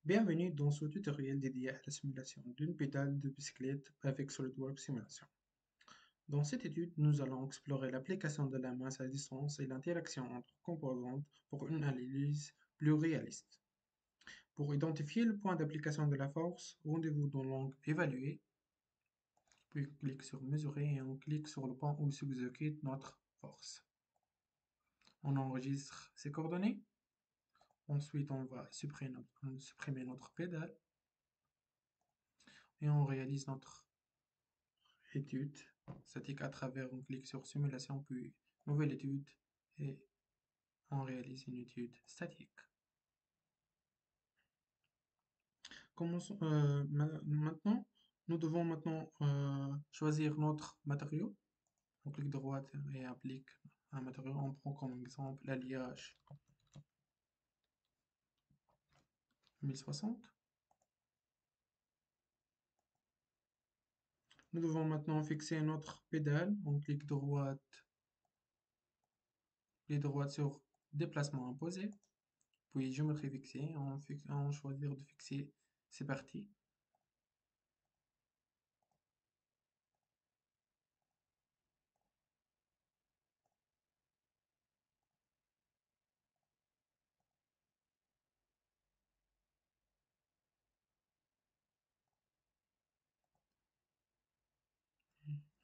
Bienvenue dans ce tutoriel dédié à la simulation d'une pédale de bicyclette avec SolidWorks Simulation. Dans cette étude, nous allons explorer l'application de la masse à distance et l'interaction entre composantes pour une analyse plus réaliste. Pour identifier le point d'application de la force, rendez-vous dans l'angle évalué, puis clique sur mesurer et on clique sur le point où s'exécute notre force. On enregistre ces coordonnées. Ensuite, on va supprimer notre pédale et on réalise notre étude statique à travers on clique sur simulation puis nouvelle étude et on réalise une étude statique. Maintenant, nous devons choisir notre matériau. On clique droite et applique un matériau. On prend comme exemple l'alliage 1060. Nous devons maintenant fixer notre pédale. On clique droite sur déplacement imposé. Puis géométrie fixée, on choisit de fixer ces parties.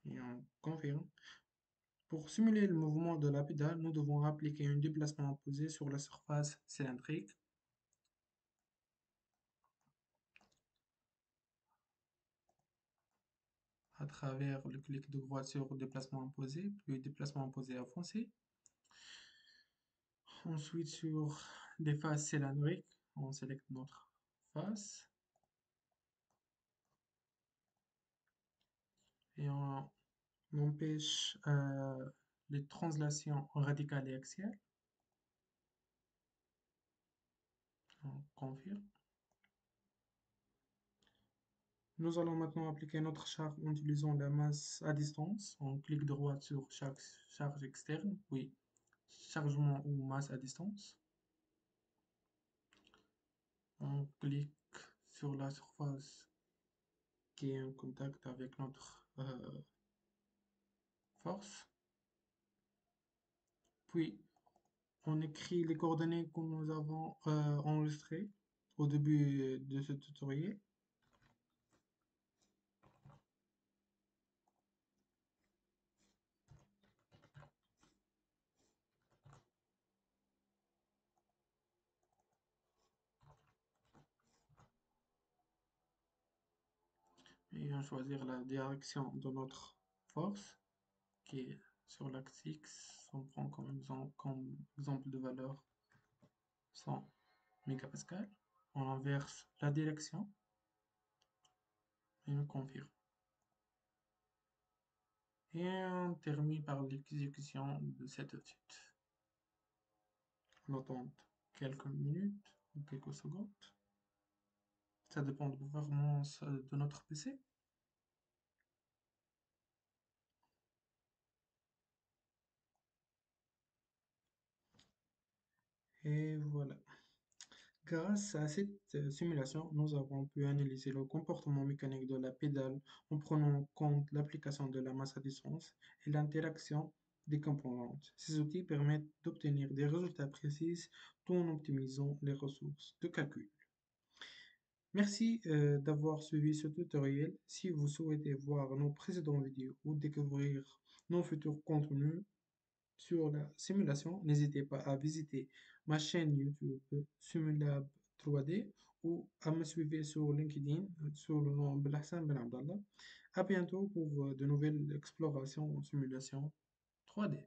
Et on confirme. Pour simuler le mouvement de la pédale, nous devons appliquer un déplacement opposé sur la surface cylindrique. À travers le clic de droite sur déplacement opposé, puis déplacement opposé avancé. Ensuite, sur des faces cylindriques, on sélectionne notre face et on empêche les translations radicales et axiales. On confirme. Nous allons maintenant appliquer notre charge en utilisant la masse à distance. On clique droit sur chaque charge externe, oui, chargement ou masse à distance. On clique sur la surface qui est en contact avec notre force. Puis, on écrit les coordonnées que nous avons enregistrées au début de ce tutoriel. Et on choisir la direction de notre force qui est sur l'axe X. On prend comme exemple de valeur 100 mégapascal. On inverse la direction et on confirme. Et on termine par l'exécution de cette étude. On attend quelques minutes ou quelques secondes. Ça dépend de la performance de notre PC. Et voilà. Grâce à cette simulation, nous avons pu analyser le comportement mécanique de la pédale en prenant en compte l'application de la masse à distance et l'interaction des composantes. Ces outils permettent d'obtenir des résultats précis tout en optimisant les ressources de calcul. Merci d'avoir suivi ce tutoriel. Si vous souhaitez voir nos précédentes vidéos ou découvrir nos futurs contenus sur la simulation, n'hésitez pas à visiter ma chaîne YouTube Simulab 3D ou à me suivre sur LinkedIn sous le nom Belhassan Ben Abdallah. À bientôt pour de nouvelles explorations en simulation 3D.